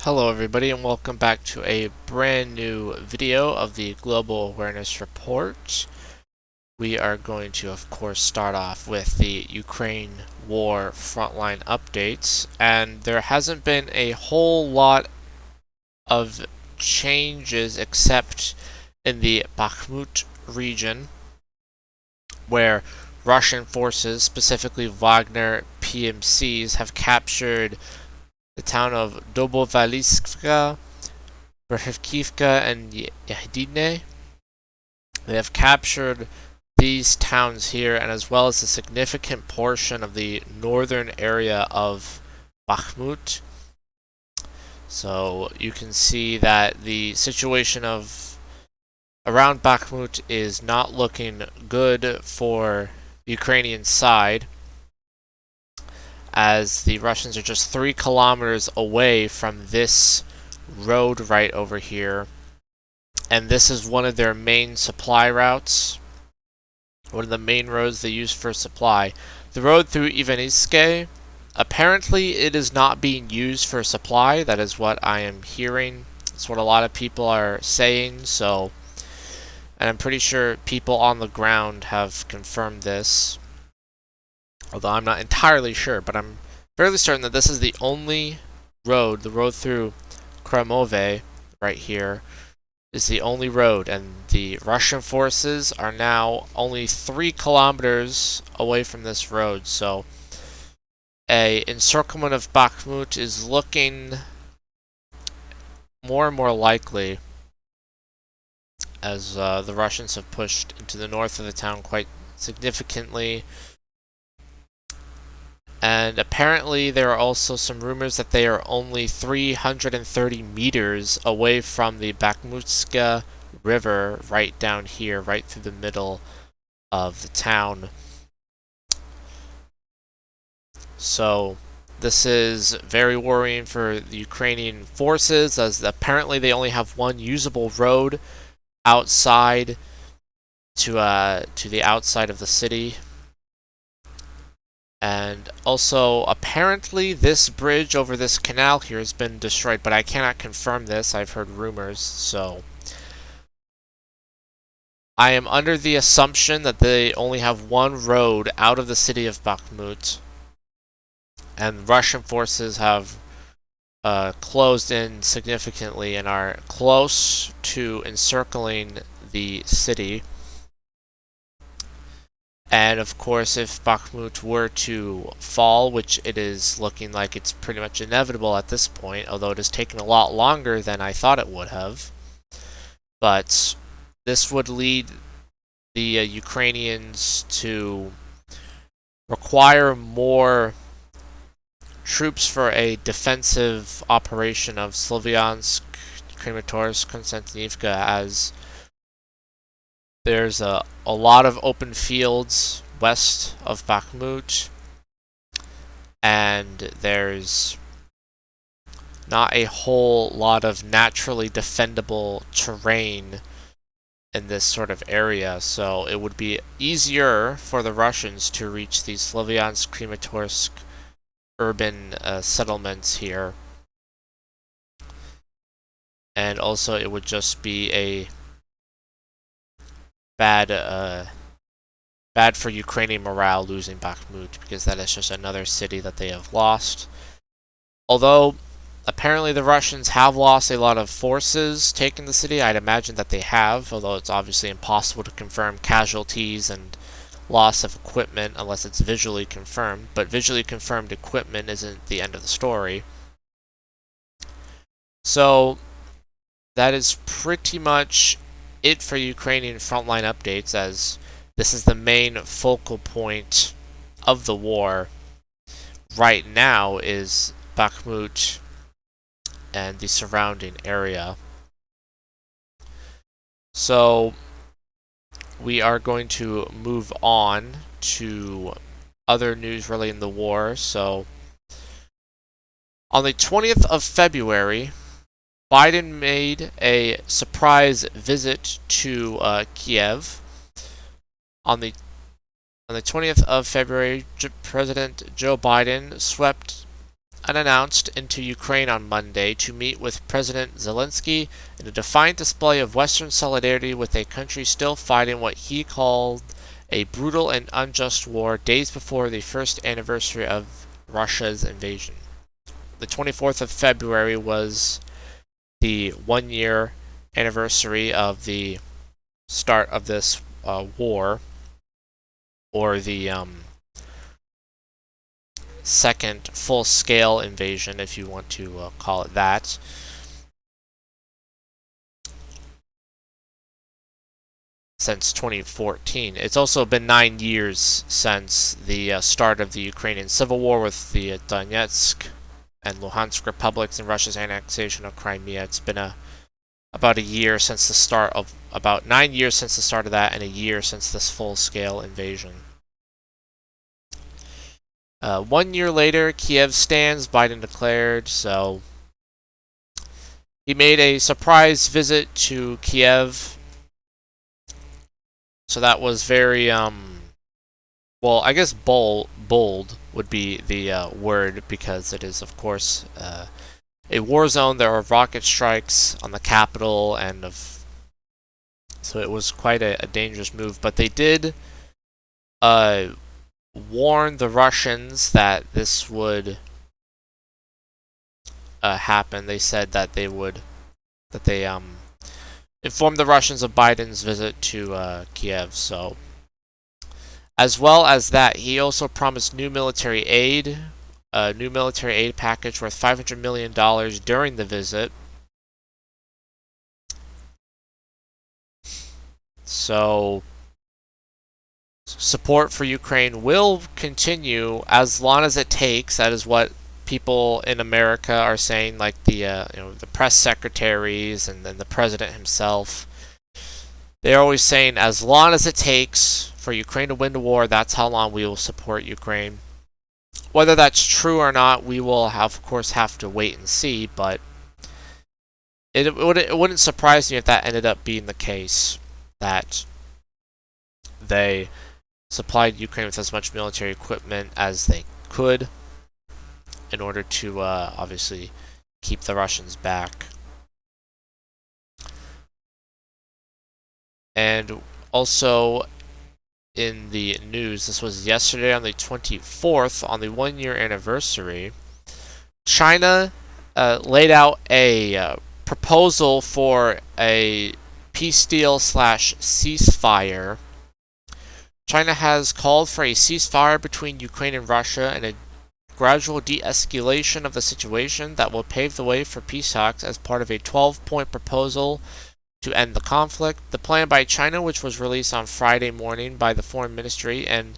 Hello everybody and welcome back to a brand new video of the Global Awareness Report. We are going to of course start off with the Ukraine war frontline updates, and there hasn't been a whole lot of changes except in the Bakhmut region, where Russian forces, specifically Wagner PMCs, have captured the town of Dobrovolskivka, Berhevkivka, and Yahdine. They have captured these towns here, and as well as a significant portion of the northern area of Bakhmut. So you can see that the situation of around Bakhmut is not looking good for the Ukrainian side, as the Russians are just 3 kilometers away from this road right over here, and this is one of their main supply routes, one of the main roads they use for supply. The road through Ivaniske, apparently it is not being used for supply. That is what I am hearing. It's what a lot of people are saying, so, and I'm pretty sure people on the ground have confirmed this, although I'm not entirely sure, but I'm fairly certain that this is the only road, the road through Kramove right here, is the only road, and the Russian forces are now only 3 kilometers away from this road, so a encirclement of Bakhmut is looking more and more likely, as the Russians have pushed into the north of the town quite significantly. And apparently there are also some rumors that they are only 330 meters away from the Bakhmutska River right down here, right through the middle of the town. So this is very worrying for the Ukrainian forces, as apparently they only have one usable road outside to the outside of the city. And also, apparently this bridge over this canal here has been destroyed, but I cannot confirm this. I've heard rumors, so I am under the assumption that they only have one road out of the city of Bakhmut, and Russian forces have closed in significantly and are close to encircling the city. And of course, if Bakhmut were to fall, which it is looking like it's pretty much inevitable at this point, although it has taken a lot longer than I thought it would have, but this would lead the Ukrainians to require more troops for a defensive operation of Slavyansk, Kramatorsk, Konstantinivka, as there's a lot of open fields west of Bakhmut, and there's not a whole lot of naturally defendable terrain in this sort of area, so it would be easier for the Russians to reach these Slavyansk, Kramatorsk urban settlements here. And also it would just be a bad for Ukrainian morale losing Bakhmut, because that is just another city that they have lost. Although apparently the Russians have lost a lot of forces taking the city. I'd imagine that they have, although it's obviously impossible to confirm casualties and loss of equipment unless it's visually confirmed. But visually confirmed equipment isn't the end of the story. So that is pretty much it for Ukrainian frontline updates, as this is the main focal point of the war right now, is Bakhmut and the surrounding area. So we are going to move on to other news relating to the war. So on the 20th of February, Biden made a surprise visit to Kiev. On the 20th of February, President Joe Biden swept unannounced into Ukraine on Monday to meet with President Zelensky in a defiant display of Western solidarity with a country still fighting what he called a brutal and unjust war days before the first anniversary of Russia's invasion. The 24th of February was the 1-year anniversary of the start of this war, or the second full-scale invasion, if you want to call it that. Since 2014. It's also been 9 years since the start of the Ukrainian civil war with the Donetsk and Luhansk republics and Russia's annexation of Crimea. It's been about a year since the start of, about 9 years since the start of that, and a year since this full-scale invasion. 1 year later, Kiev stands, Biden declared. So he made a surprise visit to Kiev. So that was very, well, I guess bold would be the word, because it is, of course, a war zone. There are rocket strikes on the capital, and so it was quite a dangerous move. But they did warn the Russians that this would happen. They said that they informed the Russians of Biden's visit to Kiev. So, as well as that, he also promised new military aid, a new military aid package worth $500 million during the visit. So, support for Ukraine will continue as long as it takes. That is what people in America are saying, like the the press secretaries and then the president himself. They're always saying, as long as it takes for Ukraine to win the war, that's how long we will support Ukraine. Whether that's true or not, we will, of course, have to wait and see, but it wouldn't surprise me if that ended up being the case, that they supplied Ukraine with as much military equipment as they could in order to obviously keep the Russians back. And also in the news, this was yesterday on the 24th, on the 1-year anniversary, China laid out a proposal for a peace deal / ceasefire. China has called for a ceasefire between Ukraine and Russia and a gradual de-escalation of the situation that will pave the way for peace talks as part of a 12-point proposal to end the conflict. The plan by China, which was released on Friday morning by the Foreign Ministry and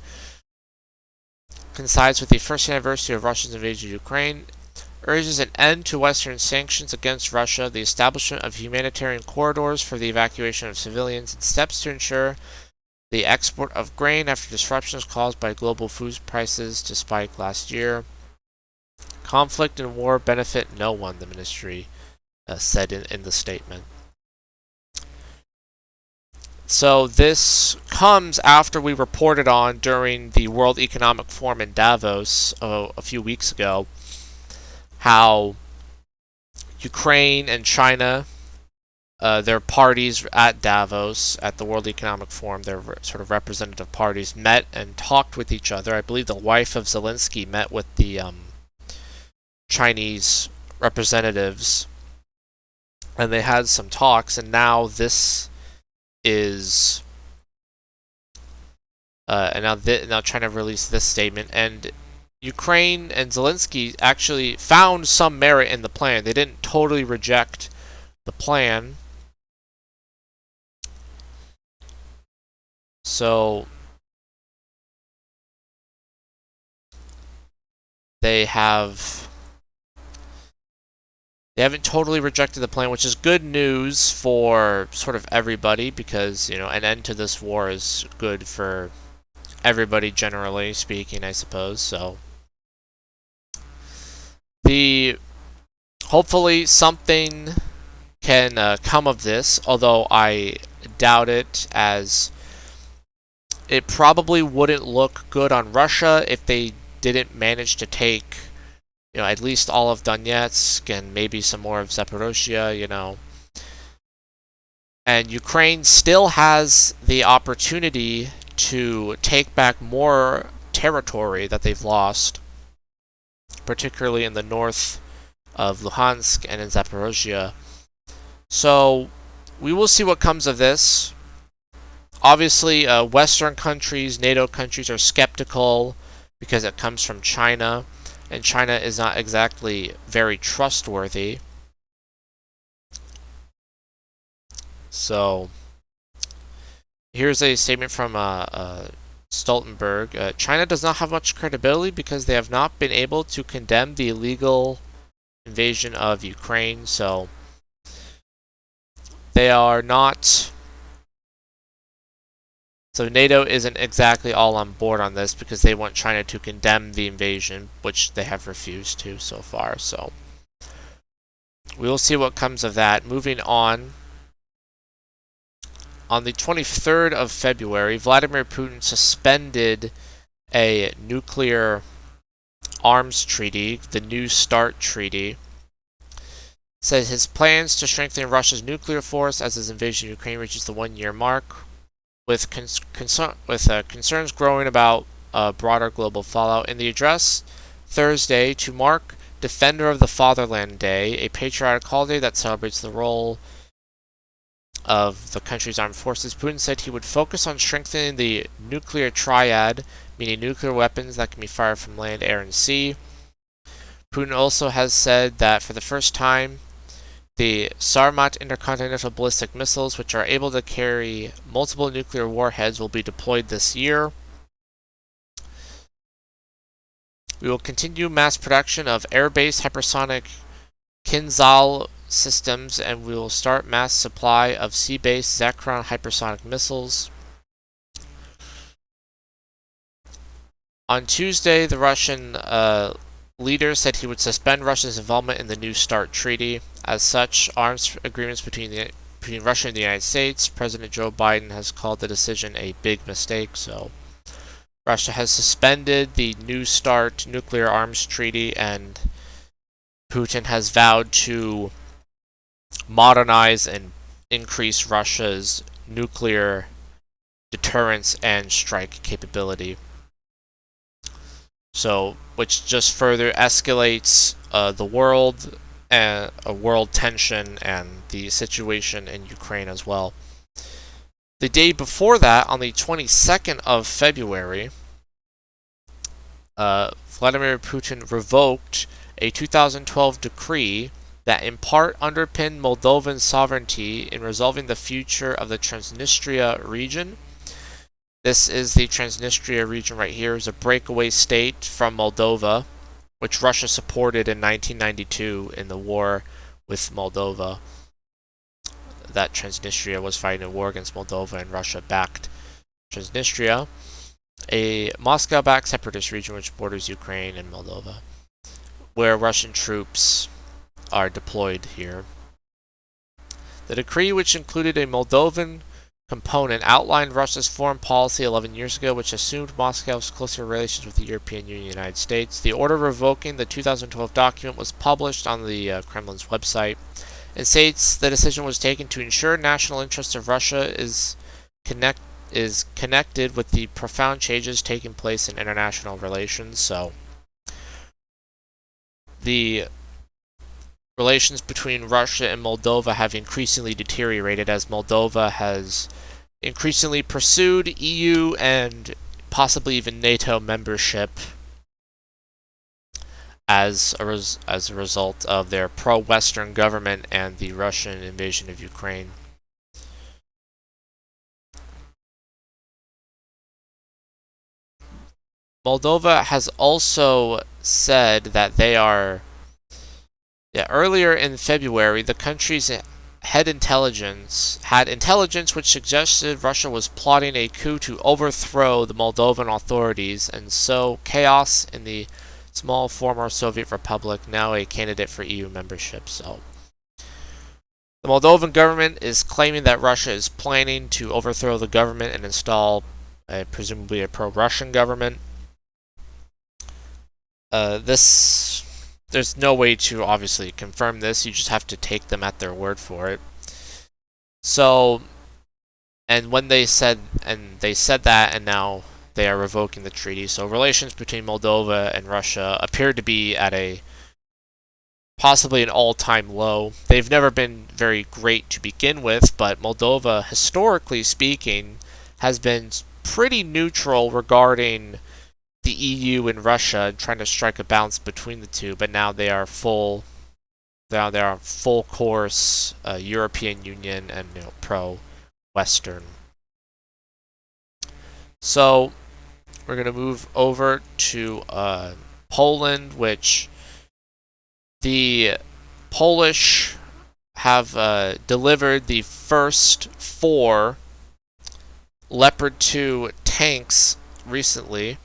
coincides with the first anniversary of Russia's invasion of Ukraine, urges an end to Western sanctions against Russia, the establishment of humanitarian corridors for the evacuation of civilians, and steps to ensure the export of grain after disruptions caused by global food prices to spike last year. Conflict and war benefit no one, the ministry said in the statement. So this comes after we reported on during the World Economic Forum in Davos a few weeks ago how Ukraine and China, their parties at Davos, at the World Economic Forum, their sort of representative parties, met and talked with each other. I believe the wife of Zelensky met with the Chinese representatives, and they had some talks, and now this is now China released this statement, and Ukraine and Zelensky actually found some merit in the plan. They didn't totally reject the plan. So they haven't totally rejected the plan, which is good news for sort of everybody, because, you know, an end to this war is good for everybody, generally speaking, I suppose. So hopefully something can come of this, although I doubt it, as it probably wouldn't look good on Russia if they didn't manage to take at least all of Donetsk and maybe some more of Zaporozhye, And Ukraine still has the opportunity to take back more territory that they've lost, particularly in the north of Luhansk and in Zaporozhye. So we will see what comes of this. Obviously, Western countries, NATO countries are skeptical because it comes from China, and China is not exactly very trustworthy. So here's a statement from Stoltenberg. China does not have much credibility because they have not been able to condemn the illegal invasion of Ukraine. So they are not. So NATO isn't exactly all on board on this because they want China to condemn the invasion, which they have refused to so far. So we will see what comes of that. Moving on. On the 23rd of February, Vladimir Putin suspended a nuclear arms treaty, the New START treaty. Said his plans to strengthen Russia's nuclear force as his invasion of Ukraine reaches the one-year mark, with concerns growing about broader global fallout. In the address Thursday to mark Defender of the Fatherland Day, a patriotic holiday that celebrates the role of the country's armed forces, Putin said he would focus on strengthening the nuclear triad, meaning nuclear weapons that can be fired from land, air, and sea. Putin also has said that for the first time, the Sarmat intercontinental ballistic missiles, which are able to carry multiple nuclear warheads, will be deployed this year. We will continue mass production of air-based hypersonic Kinzhal systems, and we will start mass supply of sea-based Zakron hypersonic missiles. On Tuesday, the Russian leader said he would suspend Russia's involvement in the New START treaty. As such, arms agreements between Russia and the United States, President Joe Biden has called the decision a big mistake. So Russia has suspended the New START nuclear arms treaty, and Putin has vowed to modernize and increase Russia's nuclear deterrence and strike capability. So, which just further escalates the world and a world tension and the situation in Ukraine as well. The day before that, on the 22nd of February, Vladimir Putin revoked a 2012 decree that in part underpinned Moldovan sovereignty in resolving the future of the Transnistria region. This is the Transnistria region right here. Is a breakaway state from Moldova, which Russia supported in 1992 in the war with Moldova. That Transnistria was fighting a war against Moldova, and Russia backed Transnistria, a Moscow-backed separatist region which borders Ukraine and Moldova, where Russian troops are deployed here. The decree, which included a Moldovan component, outlined Russia's foreign policy 11 years ago, which assumed Moscow's closer relations with the European Union and the United States. The order revoking the 2012 document was published on the Kremlin's website and states the decision was taken to ensure national interests of Russia is connected with the profound changes taking place in international relations. So the relations between Russia and Moldova have increasingly deteriorated as Moldova has increasingly pursued EU and possibly even NATO membership as a result of their pro-Western government and the Russian invasion of Ukraine. Moldova has also said that they are earlier in February, the country's had intelligence which suggested Russia was plotting a coup to overthrow the Moldovan authorities and sow chaos in the small former Soviet republic, now a candidate for EU membership. So the Moldovan government is claiming that Russia is planning to overthrow the government and install presumably a pro-Russian government. This there's no way to obviously confirm this. You just have to take them at their word for it. So, and when they said that, and now they are revoking the treaty. So relations between Moldova and Russia appear to be at a possibly an all-time low. They've never been very great to begin with, but Moldova, historically speaking, has been pretty neutral regarding the EU and Russia and trying to strike a balance between the two. But now they are full course European Union and pro-Western. So we're going to move over to Poland, which the Polish have delivered the first 4 Leopard 2 tanks recently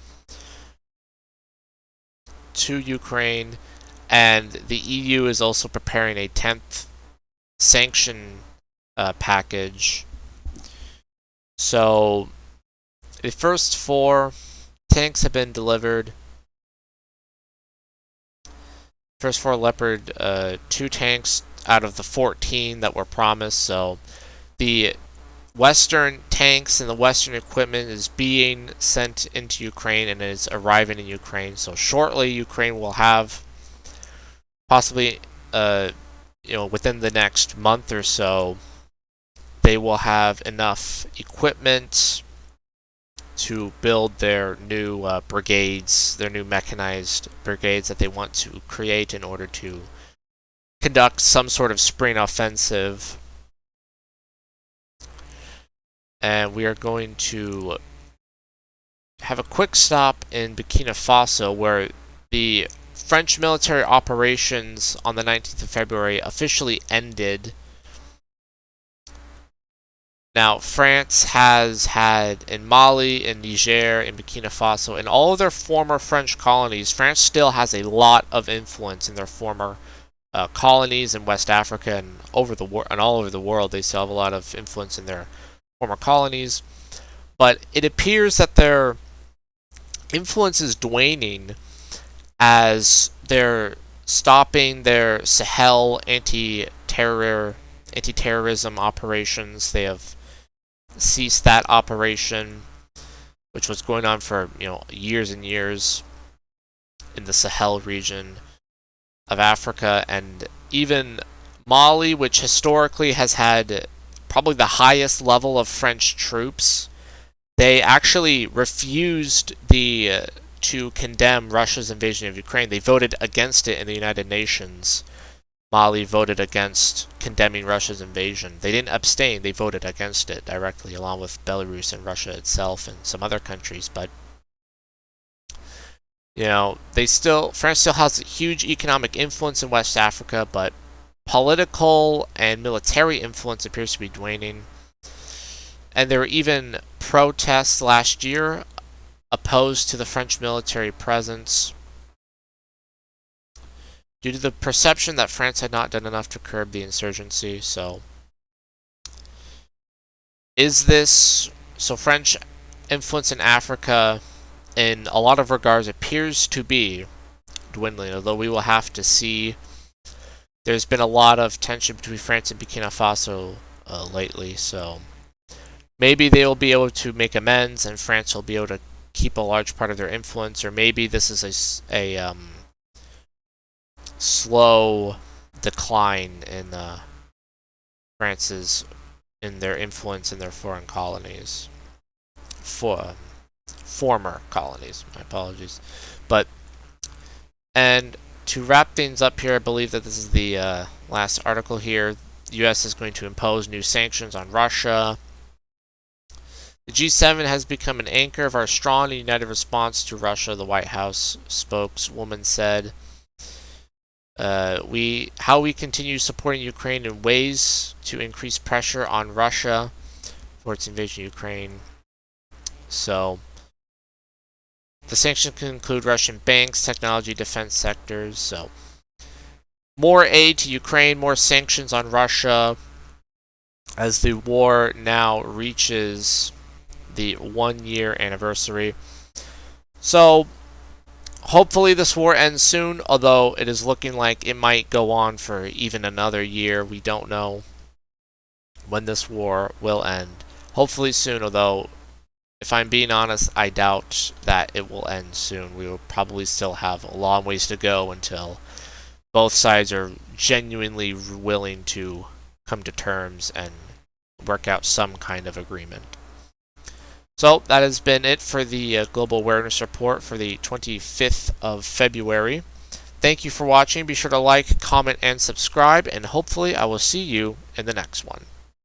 to Ukraine, and the EU is also preparing a 10th sanction package. So the first 4 tanks have been delivered. First 4 Leopard 2 tanks out of the 14 that were promised. So the Western tanks and the Western equipment is being sent into Ukraine and is arriving in Ukraine. So shortly, Ukraine will have possibly, within the next month or so, they will have enough equipment to build their new brigades, their new mechanized brigades that they want to create in order to conduct some sort of spring offensive. And we are going to have a quick stop in Burkina Faso, where the French military operations on the 19th of February officially ended. Now, France has had in Mali, in Niger, in Burkina Faso, in all of their former French colonies, France still has a lot of influence in their former colonies in West Africa and all over the world. They still have a lot of influence in their former colonies. But it appears that their influence is waning as they're stopping their Sahel anti-terrorism operations. They have ceased that operation, which was going on for years and years in the Sahel region of Africa. And even Mali, which historically has had probably the highest level of French troops, they actually refused to condemn Russia's invasion of Ukraine. They voted against it in the United Nations. Mali voted against condemning Russia's invasion. They didn't abstain, they voted against it directly, along with Belarus and Russia itself and some other countries. But France still has a huge economic influence in West Africa, but political and military influence appears to be waning. And there were even protests last year opposed to the French military presence, due to the perception that France had not done enough to curb the insurgency. So French influence in Africa in a lot of regards appears to be dwindling, although we will have to see. There's been a lot of tension between France and Burkina Faso lately, so maybe they will be able to make amends and France will be able to keep a large part of their influence, or maybe this is a slow decline in France's their influence in their foreign colonies, former colonies. My apologies, and to wrap things up here, I believe that this is the last article here. The U.S. is going to impose new sanctions on Russia. The G7 has become an anchor of our strong and united response to Russia, the White House spokeswoman said. How we continue supporting Ukraine in ways to increase pressure on Russia for its invasion of Ukraine. So the sanctions can include Russian banks, technology, defense sectors. So more aid to Ukraine, more sanctions on Russia as the war now reaches the 1-year anniversary. So Hopefully this war ends soon, although it is looking like it might go on for even another year. We don't know when this war will end. Hopefully soon, although if I'm being honest, I doubt that it will end soon. We will probably still have a long ways to go until both sides are genuinely willing to come to terms and work out some kind of agreement. So that has been it for the Global Awareness Report for the 25th of February. Thank you for watching. Be sure to like, comment, and subscribe, and hopefully I will see you in the next one.